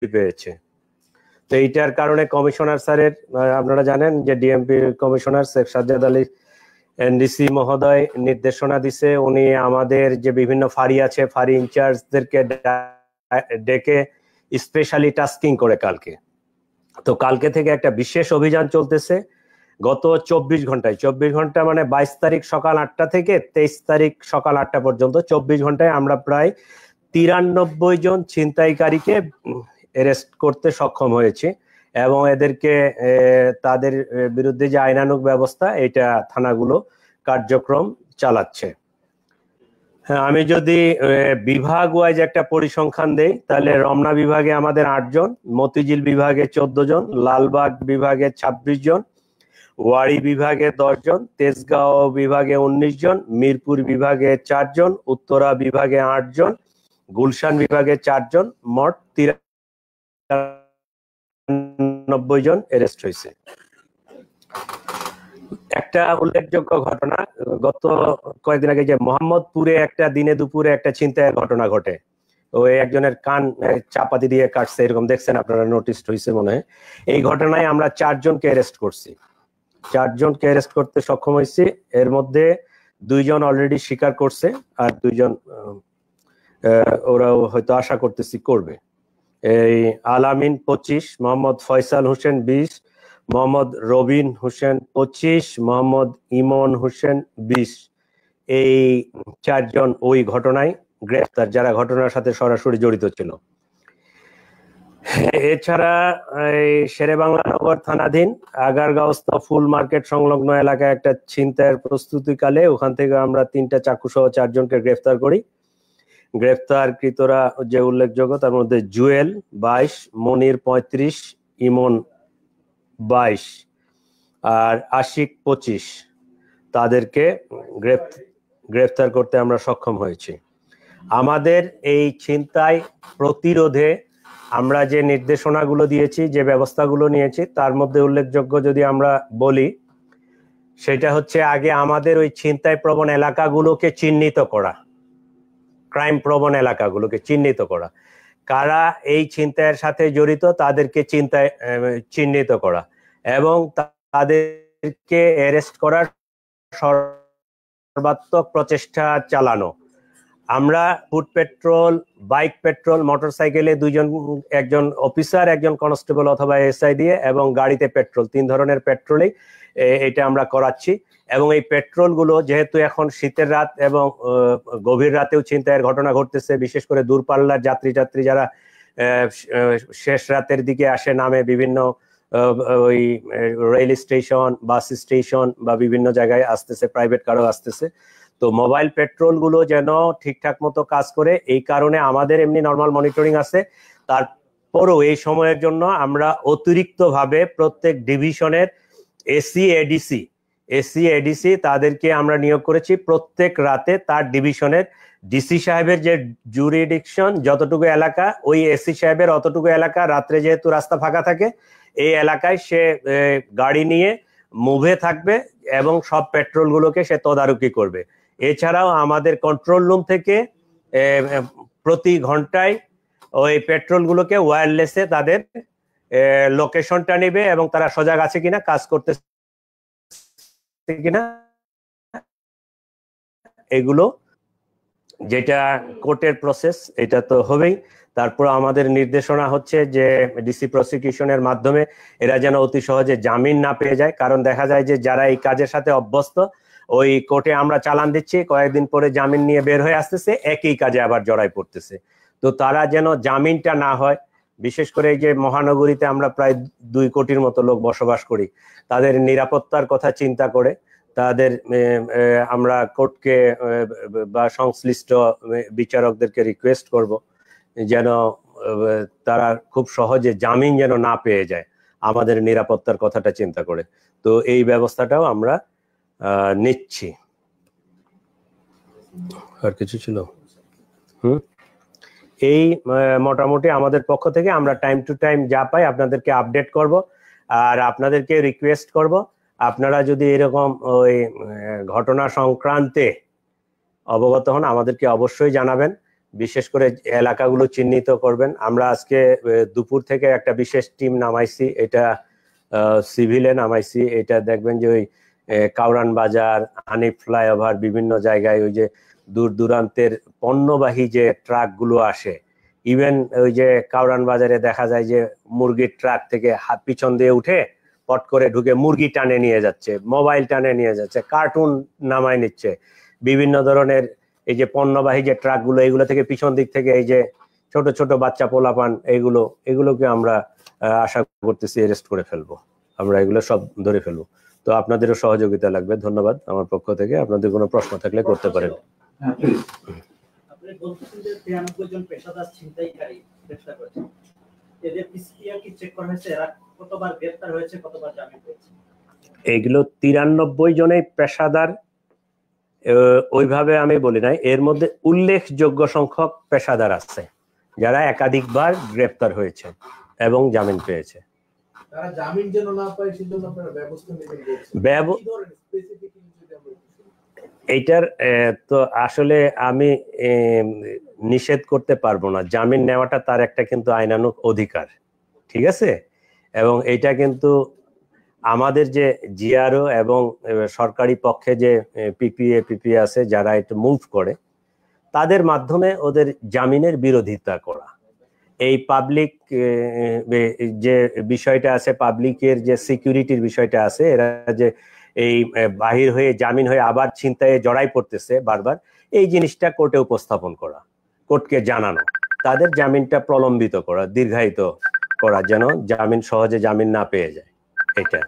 পেয়েছে। তো এইটার কারণে কমিশনার স্যারের, আপনারা জানেন যে DMP commissioner Sheikh Sajjad Ali NDC মহোদয় নির্দেশনা দিছে, উনি আমাদের যে বিভিন্ন ফাঁড়ি আছে ফাঁড়ি ইনচার্জদেরকে ডেকে স্পেশালি টাস্কিং করে কালকে। তো কালকে থেকে একটা বিশেষ অভিযান চলতেছে গত 24 ঘন্টা মানে 22 তারিখ সকাল 8টা থেকে 23 তারিখ সকাল 8টা পর্যন্ত 24 ঘন্টায় আমরা প্রায় 93 জন ছিনতাইকারীকে অ্যারেস্ট করতে সক্ষম হয়েছি এবং এদেরকে তাদের বিরুদ্ধে যে আইনানুগ ব্যবস্থা এটা থানাগুলো কার্যক্রম চালাচ্ছে। হ্যাঁ, আমি যদি বিভাগ ওয়াইজ একটা পরিসংখ্যান দেই তাহলে রমনা বিভাগে আমাদের 8 জন, মতিঝিল বিভাগে 14 জন, লালবাগ বিভাগে 26 জন, ওয়ারি বিভাগে 10 জন, তেজগাঁও বিভাগে 19 জন, মিরপুর বিভাগে 4 জন, উত্তরা বিভাগে 8 জন, গুলশান বিভাগে 4 জন, মোট 93 জন অ্যারেস্ট হয়েছে। একটা উল্লেখযোগ্য ঘটনা, গত কয়েকদিন আগে যে মোহাম্মদপুরে একটা দিনে দুপুরে একটা ছিনতাইয়ের ঘটনা ঘটে, ওই একজনের কান চাপাতি দিয়ে কাটছে, এরকম দেখছেন আপনারা, নোটিস হয়েছে মনে হয়। এই ঘটনায় আমরা 4 জনকে অ্যারেস্ট করছি, 4 জনকে অ্যারেস্ট করতে সক্ষম হয়েছি। এর মধ্যে 2 জন অলরেডি স্বীকার করছে আর 2 জন ওরাও হয়তো আশা করতেছি করবে। এই আলামিন 25, মোহাম্মদ ফয়সাল হোসেন 20, মোহাম্মদ রবিন হোসেন 25, মোহাম্মদ ইমন হোসেন 20, এই 4 জন ওই ঘটনায় গ্রেফতার, যারা ঘটনার সাথে সরাসরি জড়িত ছিল। এছাড়া এই শেরেবাংলা নগর থানাধীন আগারগাঁওস্থ ফুল মার্কেট সংলগ্ন এলাকায় একটা ছিনতাইয়ের প্রস্তুতিকালে ওখান থেকে আমরা 3টা চাকু সহ 4 জনকে গ্রেফতার করি। গ্রেফতারকৃতরা যে উল্লেখযোগ্য তার মধ্যে জুয়েল 22, মনির 35, ইমন 22 আর আশিক 25, তাদেরকে গ্রেফতার করতে আমরা সক্ষম হয়েছি। আমাদের এই ছিনতাই প্রতিরোধে আমরা যে নির্দেশনাগুলো দিয়েছি, যে ব্যবস্থাগুলো নিয়েছি, তার মধ্যে উল্লেখযোগ্য যদি আমরা বলি সেটা হচ্ছে আগে আমাদের ওই ছিনতাই প্রবণ এলাকাগুলোকে চিহ্নিত করা, ক্রাইম প্রবণ এলাকাগুলোকে চিহ্নিত করা, কারা এই ছিনতাইয়ের সাথে জড়িত তাদেরকে চিহ্নিত করা এবং তাদেরকে অ্যারেস্ট করার সর্বাত্মক প্রচেষ্টা চালানো। আমরা ফুট পেট্রোল, বাইক পেট্রোল, মোটরসাইকেলে 2 জন, একজন অফিসার, একজন কনস্টেবল অথবা এসআই দিয়ে এবং গাড়িতে পেট্রোল, 3 ধরনের পেট্রোলেই এটা আমরা করাচ্ছি। এবং এই পেট্রোলগুলো যেহেতু এখন শীতের রাত এবং গভীর রাতেও ছিনতাইয়ের ঘটনা ঘটতেছে, বিশেষ করে দূরপাল্লার যাত্রী যারা শেষ রাতের দিকে আসে, নামে বিভিন্ন ওই রেল স্টেশন, বাস স্টেশন বা বিভিন্ন জায়গায় আসতেছে, প্রাইভেট কারও আসতেছে। তো মোবাইল পেট্রোল গুলো যেন ঠিকঠাক মতো কাজ করে, এই কারণে আমাদের এমনি নর্মাল মনিটরিং আছে, তারপরও এই সময়ের জন্য আমরা অতিরিক্ত ভাবে প্রত্যেক ডিভিশনের এসি এডিসি তাদেরকে আমরা নিয়োগ করেছি। প্রত্যেক রাতে তার ডিভিশনের ডিসি সাহেবের যে জুরিডিকশন, যতটুকু এলাকা, ওই এসি সাহেবের অতটুকু এলাকা, রাত্রে যেহেতু রাস্তা ফাঁকা থাকে, এই এলাকায় সে গাড়ি নিয়ে মুভে থাকবে এবং সব পেট্রোল গুলোকে সে তদারকি করবে। এছাড়াও আমাদের কন্ট্রোল রুম থেকে প্রতি ঘন্টায় ওই পেট্রোল গুলোকে ওয়্যারলেসে তাদের লোকেশনটা নেবে এবং তারা সজাগ আছে কিনা, কাজ করতেছে কিনা, এগুলো যেটা কোর্টের প্রসেস, এটা তো হবেই। তারপর আমাদের নির্দেশনা হচ্ছে যে ডিসি প্রসিকিউশনের মাধ্যমে এরা যেন অতি সহজে জামিন না পেয়ে যায়, কারণ দেখা যায় যে যারা এই কাজের সাথে অভ্যস্ত, ওই কোর্টে আমরা চালান দিচ্ছি, কয়েকদিন পরে জামিন নিয়ে বের হয়ে আসতেছে, একই কাজে আবার জড়াই পড়তেছে। তো তারা যেন জামিনটা না হয়, বিশেষ করে এই যে মহানগরীতে আমরা প্রায় 2 কোটির মতো লোক বসবাস করি, তাদের নিরাপত্তার কথা চিন্তা করে তাদের আমরা কোর্টকে বা সংশ্লিষ্ট বিচারকদেরকে রিকোয়েস্ট করব যেন তারা খুব সহজে জামিন যেন না পেয়ে যায়, আমাদের নিরাপত্তার কথাটা চিন্তা করে। তো এই ব্যবস্থাটাও আমরা নিচ্ছি। আর কিছু ছিল? এই মোটামুটি আমাদের পক্ষ থেকে আমরা টাইম টু টাইম যা পাই আপনাদেরকে আপডেট করব। আর আপনাদেরকে রিকোয়েস্ট করব, আপনারা যদি এরকম ওই ঘটনা সংক্রান্তে অবগত হন আমাদেরকে অবশ্যই জানাবেন। বিশেষ করে এলাকাগুলো চিহ্নিত করবেন। আমরা আজকে দুপুর থেকে একটা বিশেষ টিম নামাইছি, এটা সিভিলে নামাইছি। এটা দেখবেন যে ওই কাউরান বাজার, হানিফ ফ্লাইওভার, বিভিন্ন জায়গায় ওই যে দূর দূরান্তের পণ্যবাহী যে ট্রাকগুলো আসে, ইভেন ওই যে কাউরান বাজারে দেখা যায় যে মুরগির ট্রাক থেকে হাত পিছন দিয়ে উঠে পট করে ঢুকে মুরগি টানে নিয়ে যাচ্ছে, মোবাইল টানে নিয়ে যাচ্ছে, কার্টুন নামায় নিচ্ছে, বিভিন্ন ধরনের এই যে পণ্যবাহী যে ট্রাকগুলো, এগুলো থেকে পিছন দিক থেকে এই যে ছোট ছোট বাচ্চা পোলাপান, এগুলোকে আমরা আশা করতেছি অ্যারেস্ট করে ফেলবো। আমরা এগুলো সব ধরে ফেলবো। তো আপনাদেরও সহযোগিতা লাগবে। ধন্যবাদ আমার পক্ষ থেকে। আপনাদের কোনো প্রশ্ন থাকলে করতে পারেন। আপনি বলছেন যে 93 জন পেশাদার ছিনতাইকারী গ্রেফতার করেছেন, এদের পিসিআর কি চেক করা হয়েছে? এরা কতবার গ্রেফতার হয়েছে, কতবার জামিন পেয়েছে? এইগুলো 93 জনেই পেশাদার ওইভাবে আমি বলি নাই। এর মধ্যে উল্লেখযোগ্য সংখ্যক পেশাদার আছে যারা একাধিকবার গ্রেফতার হয়েছে এবং জামিন পেয়েছে। তারা জামিন যেন না পায় সেজন্য আপনারা ব্যবস্থা নেবেন এইটার তো আসলে আমি নিষেধ করতে পারবো না। জামিন নেওয়াটা তার একটা কিন্তু আইনানুগ অধিকার, ঠিক আছে? এবং এইটা কিন্তু আমাদের যে জিআরও এবং সরকারি পক্ষে যে পিপিএ আছে যারা এটা মুভ করে, তাদের মাধ্যমে ওদের জামিনের বিরোধিতা করা। এই পাবলিক যে বিষয়টা আছে, পাবলিকের যে সিকিউরিটির বিষয়টা আছে, এরা যে এই বাহির হয়ে জামিন হয়ে আবার ছিনতাইয়ে জড়াই পড়তেছে বারবার, এই জিনিসটা কোর্টে উপস্থাপন করা, কোর্টকে জানানো, তাদের জামিনটা প্রলম্বিত করা, দীর্ঘায়িত করা, যেন জামিন সহজে জামিন না পেয়ে যায়। এটা